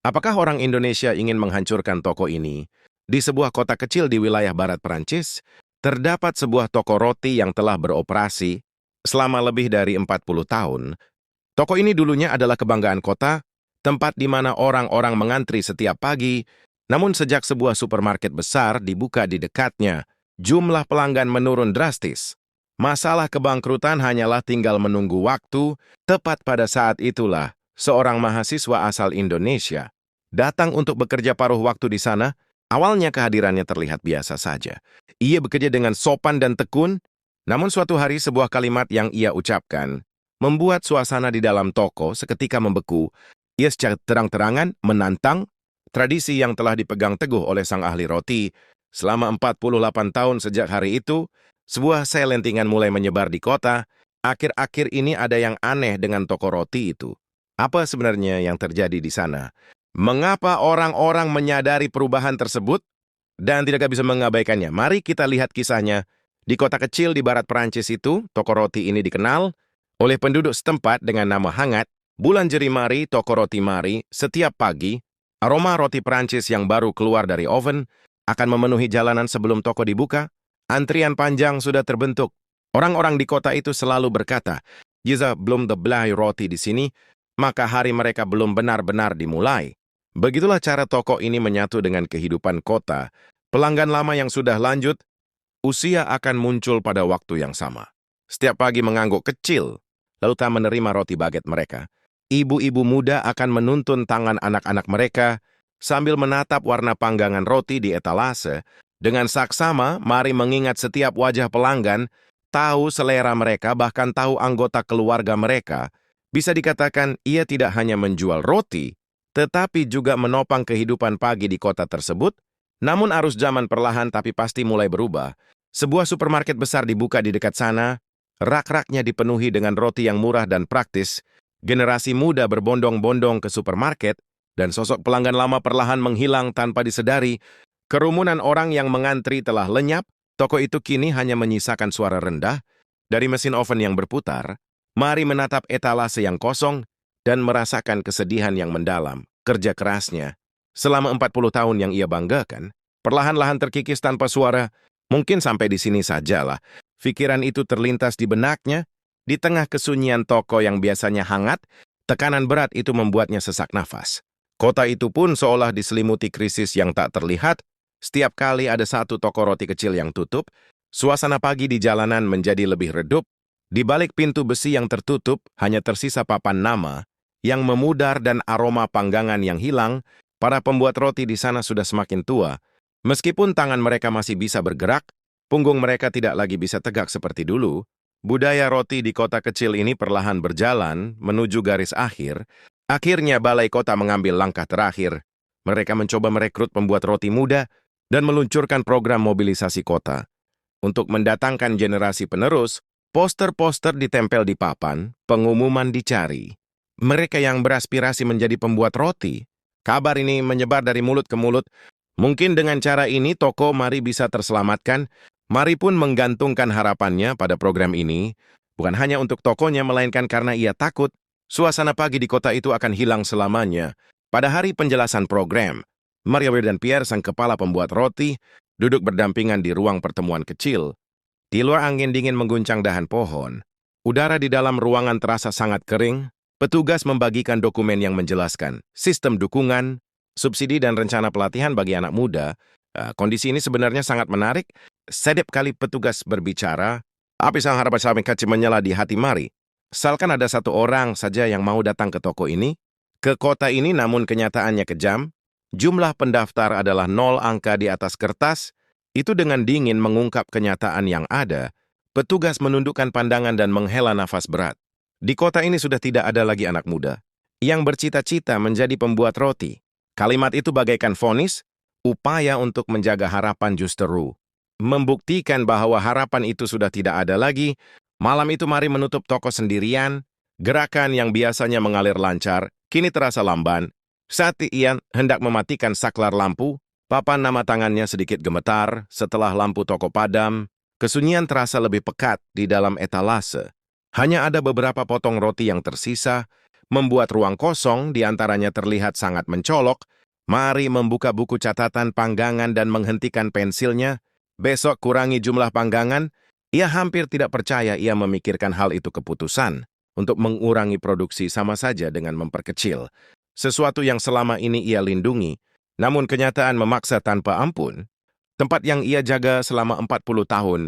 Apakah orang Indonesia ingin menghancurkan toko ini? Di sebuah kota kecil di wilayah barat Perancis, terdapat sebuah toko roti yang telah beroperasi selama lebih dari 40 tahun. Toko ini dulunya adalah kebanggaan kota, tempat di mana orang-orang mengantri setiap pagi, namun sejak sebuah supermarket besar dibuka di dekatnya, jumlah pelanggan menurun drastis. Masalah kebangkrutan hanyalah tinggal menunggu waktu. Tepat pada saat itulah, seorang mahasiswa asal Indonesia datang untuk bekerja paruh waktu di sana. Awalnya kehadirannya terlihat biasa saja. Ia bekerja dengan sopan dan tekun, namun suatu hari sebuah kalimat yang ia ucapkan membuat suasana di dalam toko seketika membeku. Ia secara terang-terangan menantang tradisi yang telah dipegang teguh oleh sang ahli roti. Selama 48 tahun sejak hari itu, sebuah selentingan mulai menyebar di kota. Akhir-akhir ini ada yang aneh dengan toko roti itu. Apa sebenarnya yang terjadi di sana? Mengapa orang-orang menyadari perubahan tersebut dan tidak bisa mengabaikannya? Mari kita lihat kisahnya. Di kota kecil di barat Perancis itu, toko roti ini dikenal oleh penduduk setempat dengan nama hangat, Bulan Jeri Mari, toko roti Mari. Setiap pagi, aroma roti Perancis yang baru keluar dari oven akan memenuhi jalanan sebelum toko dibuka. Antrian panjang sudah terbentuk. Orang-orang di kota itu selalu berkata, jika belum dibeli roti di sini, maka hari mereka belum benar-benar dimulai. Begitulah cara toko ini menyatu dengan kehidupan kota. Pelanggan lama yang sudah lanjut, usia akan muncul pada waktu yang sama. Setiap pagi mengangguk kecil, lalu tak menerima roti baget mereka. Ibu-ibu muda akan menuntun tangan anak-anak mereka sambil menatap warna panggangan roti di etalase. Dengan saksama, mari mengingat setiap wajah pelanggan, tahu selera mereka, bahkan tahu anggota keluarga mereka. Bisa dikatakan ia tidak hanya menjual roti, tetapi juga menopang kehidupan pagi di kota tersebut. Namun arus zaman perlahan tapi pasti mulai berubah. Sebuah supermarket besar dibuka di dekat sana, rak-raknya dipenuhi dengan roti yang murah dan praktis. Generasi muda berbondong-bondong ke supermarket, dan sosok pelanggan lama perlahan menghilang tanpa disedari. Kerumunan orang yang mengantri telah lenyap. Toko itu kini hanya menyisakan suara rendah dari mesin oven yang berputar. Mari menatap etalase yang kosong dan merasakan kesedihan yang mendalam. Kerja kerasnya selama 40 tahun yang ia banggakan, perlahan-lahan terkikis tanpa suara. Mungkin sampai di sini sajalah. Pikiran itu terlintas di benaknya. Di tengah kesunyian toko yang biasanya hangat, tekanan berat itu membuatnya sesak nafas. Kota itu pun seolah diselimuti krisis yang tak terlihat. Setiap kali ada satu toko roti kecil yang tutup, suasana pagi di jalanan menjadi lebih redup. Di balik pintu besi yang tertutup, hanya tersisa papan nama yang memudar dan aroma panggangan yang hilang. Para pembuat roti di sana sudah semakin tua. Meskipun tangan mereka masih bisa bergerak, punggung mereka tidak lagi bisa tegak seperti dulu. Budaya roti di kota kecil ini perlahan berjalan menuju garis akhir. Akhirnya balai kota mengambil langkah terakhir. Mereka mencoba merekrut pembuat roti muda dan meluncurkan program mobilisasi kota. Untuk mendatangkan generasi penerus, poster-poster ditempel di papan, pengumuman dicari. Mereka yang beraspirasi menjadi pembuat roti. Kabar ini menyebar dari mulut ke mulut. Mungkin dengan cara ini toko Mari bisa terselamatkan. Mari pun menggantungkan harapannya pada program ini, bukan hanya untuk tokonya melainkan karena ia takut suasana pagi di kota itu akan hilang selamanya. Pada hari penjelasan program, Maria dan Pierre, sang kepala pembuat roti, duduk berdampingan di ruang pertemuan kecil. Di luar angin dingin mengguncang dahan pohon. Udara di dalam ruangan terasa sangat kering. Petugas membagikan dokumen yang menjelaskan sistem dukungan, subsidi dan rencana pelatihan bagi anak muda. Kondisi ini sebenarnya sangat menarik. Setiap kali petugas berbicara, api sang harapan saling kecil menyala di hati Mari. Asalkan ada satu orang saja yang mau datang ke toko ini, ke kota ini, namun kenyataannya kejam. Jumlah pendaftar adalah 0 angka di atas kertas. Itu dengan dingin mengungkap kenyataan yang ada. Petugas menundukkan pandangan dan menghela nafas berat. Di kota ini sudah tidak ada lagi anak muda yang bercita-cita menjadi pembuat roti. Kalimat itu bagaikan vonis, upaya untuk menjaga harapan justru membuktikan bahwa harapan itu sudah tidak ada lagi. Malam itu Mari menutup toko sendirian. Gerakan yang biasanya mengalir lancar, kini terasa lamban. Saat Ian hendak mematikan saklar lampu, papan nama tangannya sedikit gemetar. Setelah lampu toko padam, kesunyian terasa lebih pekat di dalam etalase. Hanya ada beberapa potong roti yang tersisa. membuat ruang kosong di antaranya terlihat sangat mencolok. Mari membuka buku catatan panggangan dan menghentikan pensilnya. Besok kurangi jumlah panggangan. Ia hampir tidak percaya ia memikirkan hal itu keputusan. Untuk mengurangi produksi sama saja dengan memperkecil. Sesuatu yang selama ini ia lindungi, namun kenyataan memaksa tanpa ampun. Tempat yang ia jaga selama 40 tahun,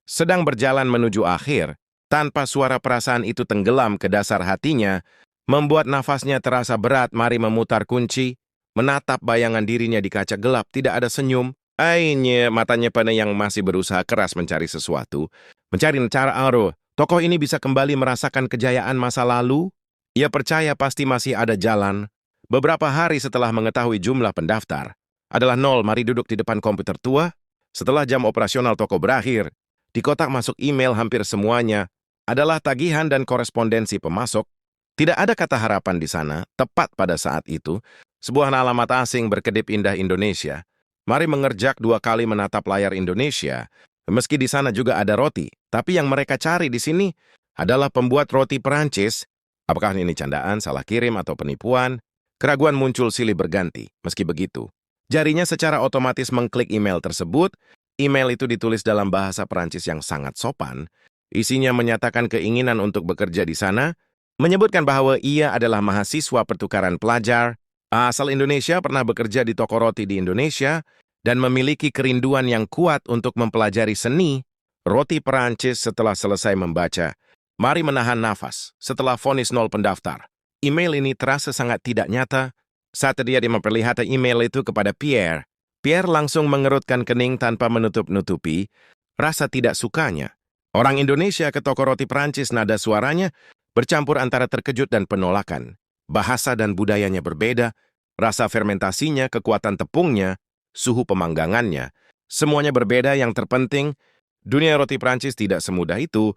sedang berjalan menuju akhir, tanpa suara perasaan itu tenggelam ke dasar hatinya, membuat nafasnya terasa berat. Mari memutar kunci, menatap bayangan dirinya di kaca gelap, tidak ada senyum. Ainya, matanya pada yang masih berusaha keras mencari sesuatu, mencari cara Aro. Tokoh ini bisa kembali merasakan kejayaan masa lalu. Ia percaya pasti masih ada jalan. Beberapa hari setelah mengetahui jumlah pendaftar adalah 0, mari duduk di depan komputer tua. Setelah jam operasional toko berakhir, di kotak masuk email hampir semuanya adalah tagihan dan korespondensi pemasok. Tidak ada kata harapan di sana. Tepat pada saat itu, sebuah alamat asing berkedip indah Indonesia. Mari mengerjak 2 kali menatap layar Indonesia. Meski di sana juga ada roti, tapi yang mereka cari di sini adalah pembuat roti Perancis. Apakah ini candaan, salah kirim, atau penipuan? Keraguan muncul silih berganti. Meski begitu, jarinya secara otomatis mengklik email tersebut. Email itu ditulis dalam bahasa Perancis yang sangat sopan. Isinya menyatakan keinginan untuk bekerja di sana, menyebutkan bahwa ia adalah mahasiswa pertukaran pelajar, asal Indonesia, pernah bekerja di toko roti di Indonesia, dan memiliki kerinduan yang kuat untuk mempelajari seni roti Perancis. Setelah selesai membaca, mari menahan nafas. Setelah vonis 0 pendaftar, email ini terasa sangat tidak nyata. Saat dia memperlihatkan email itu kepada Pierre, Pierre langsung mengerutkan kening tanpa menutup-nutupi rasa tidak sukanya. Orang Indonesia ke toko roti Perancis, nada suaranya bercampur antara terkejut dan penolakan. Bahasa dan budayanya berbeda, rasa fermentasinya, kekuatan tepungnya, suhu pemanggangannya, semuanya berbeda. Yang terpenting, dunia roti Prancis tidak semudah itu.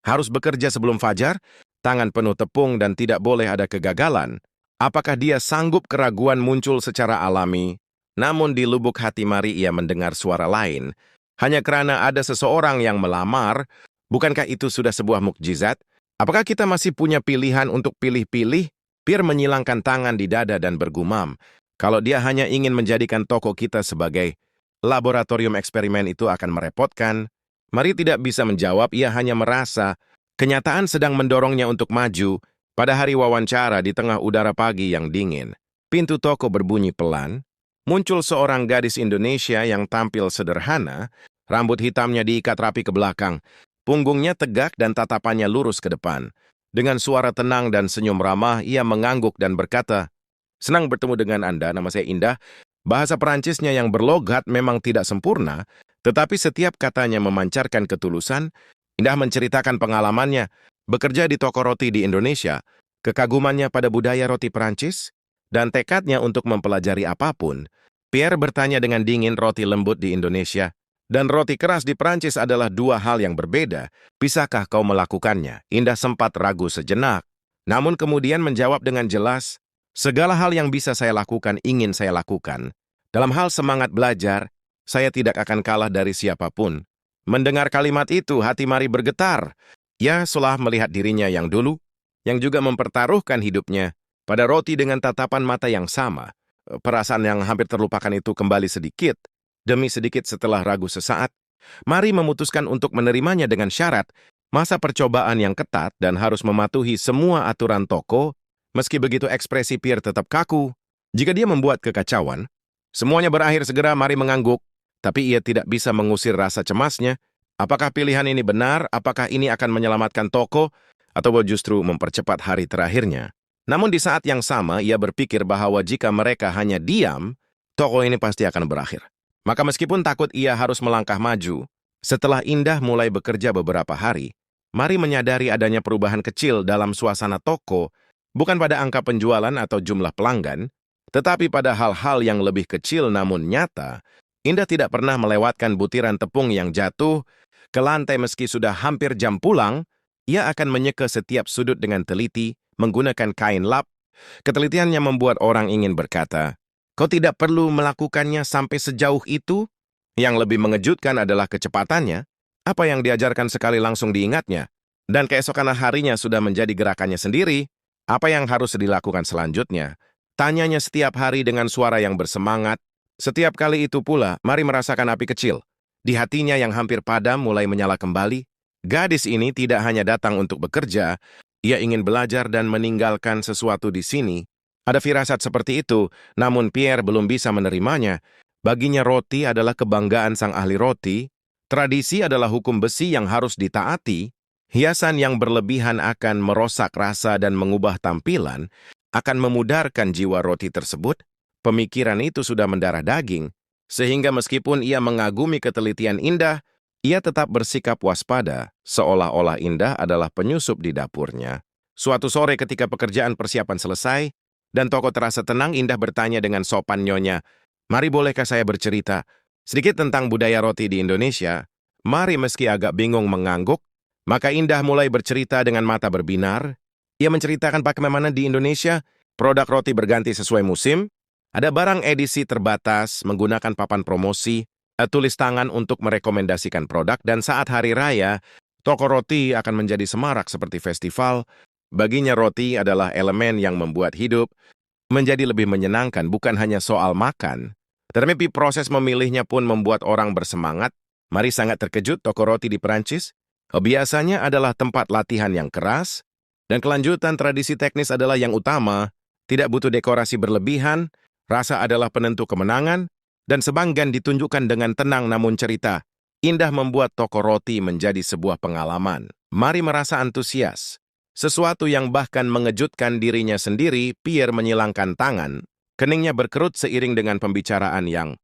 Harus bekerja sebelum fajar, tangan penuh tepung, dan tidak boleh ada kegagalan. Apakah dia sanggup? Keraguan muncul secara alami. Namun di lubuk hati Mari ia mendengar suara lain. Hanya karena ada seseorang yang melamar, bukankah itu sudah sebuah mukjizat? Apakah kita masih punya pilihan untuk pilih-pilih? Pierre menyilangkan tangan di dada dan bergumam. Kalau dia hanya ingin menjadikan toko kita sebagai laboratorium eksperimen, itu akan merepotkan. Mari tidak bisa menjawab. Ia hanya merasa kenyataan sedang mendorongnya untuk maju. Pada hari wawancara di tengah udara pagi yang dingin, pintu toko berbunyi pelan. Muncul seorang gadis Indonesia yang tampil sederhana. Rambut hitamnya diikat rapi ke belakang. Punggungnya tegak dan tatapannya lurus ke depan. Dengan suara tenang dan senyum ramah, ia mengangguk dan berkata, "Senang bertemu dengan Anda, nama saya Indah." Bahasa Perancisnya yang berlogat memang tidak sempurna, tetapi setiap katanya memancarkan ketulusan. Indah menceritakan pengalamannya bekerja di toko roti di Indonesia, kekagumannya pada budaya roti Perancis, dan tekadnya untuk mempelajari apapun. Pierre bertanya dengan dingin, roti lembut di Indonesia dan roti keras di Perancis adalah 2 hal yang berbeda. Bisakah kau melakukannya? Indah sempat ragu sejenak, namun kemudian menjawab dengan jelas, "Segala hal yang bisa saya lakukan, ingin saya lakukan. Dalam hal semangat belajar, saya tidak akan kalah dari siapapun." Mendengar kalimat itu, hati Mari bergetar. Ia seolah melihat dirinya yang dulu, yang juga mempertaruhkan hidupnya pada roti dengan tatapan mata yang sama. Perasaan yang hampir terlupakan itu kembali sedikit demi sedikit setelah ragu sesaat. Mari memutuskan untuk menerimanya dengan syarat masa percobaan yang ketat dan harus mematuhi semua aturan toko. Meski begitu, ekspresi Pierre tetap kaku. Jika dia membuat kekacauan, semuanya berakhir segera. Mari mengangguk, tapi ia tidak bisa mengusir rasa cemasnya. Apakah pilihan ini benar? Apakah ini akan menyelamatkan toko atau justru mempercepat hari terakhirnya? Namun di saat yang sama, ia berpikir bahwa jika mereka hanya diam, toko ini pasti akan berakhir. Maka meskipun takut, ia harus melangkah maju. Setelah Indah mulai bekerja beberapa hari, Mari menyadari adanya perubahan kecil dalam suasana toko, bukan pada angka penjualan atau jumlah pelanggan, tetapi pada hal-hal yang lebih kecil namun nyata. Indah tidak pernah melewatkan butiran tepung yang jatuh ke lantai meski sudah hampir jam pulang. Ia akan menyeka setiap sudut dengan teliti, menggunakan kain lap. Ketelitiannya membuat orang ingin berkata, "Kau tidak perlu melakukannya sampai sejauh itu." Yang lebih mengejutkan adalah kecepatannya. Apa yang diajarkan sekali langsung diingatnya, dan keesokan harinya sudah menjadi gerakannya sendiri. Apa yang harus dilakukan selanjutnya? Tanyanya setiap hari dengan suara yang bersemangat. Setiap kali itu pula, Mari merasakan api kecil. Di hatinya yang hampir padam mulai menyala kembali. Gadis ini tidak hanya datang untuk bekerja, ia ingin belajar dan meninggalkan sesuatu di sini. Ada firasat seperti itu, namun Pierre belum bisa menerimanya. Baginya roti adalah kebanggaan sang ahli roti. Tradisi adalah hukum besi yang harus ditaati. Hiasan yang berlebihan akan merosak rasa dan mengubah tampilan, akan memudarkan jiwa roti tersebut. Pemikiran itu sudah mendarah daging, sehingga meskipun ia mengagumi ketelitian Indah, ia tetap bersikap waspada, seolah-olah Indah adalah penyusup di dapurnya. Suatu sore ketika pekerjaan persiapan selesai, dan toko terasa tenang, Indah bertanya dengan sopan nyonya, "Mari, bolehkah saya bercerita sedikit tentang budaya roti di Indonesia?" Mari meski agak bingung mengangguk, maka Indah mulai bercerita dengan mata berbinar. Ia menceritakan bagaimana di Indonesia, produk roti berganti sesuai musim, ada barang edisi terbatas menggunakan papan promosi, tulis tangan untuk merekomendasikan produk, dan saat hari raya, toko roti akan menjadi semarak seperti festival. Baginya roti adalah elemen yang membuat hidup menjadi lebih menyenangkan, bukan hanya soal makan. Tetapi proses memilihnya pun membuat orang bersemangat. Mari sangat terkejut toko roti di Perancis. Biasanya adalah tempat latihan yang keras, dan kelanjutan tradisi teknis adalah yang utama. Tidak butuh dekorasi berlebihan, rasa adalah penentu kemenangan, dan sebanggan ditunjukkan dengan tenang namun cerita. Indah membuat toko roti menjadi sebuah pengalaman. Mari merasa antusias. Sesuatu yang bahkan mengejutkan dirinya sendiri, Pierre menyilangkan tangan. Keningnya berkerut seiring dengan pembicaraan yang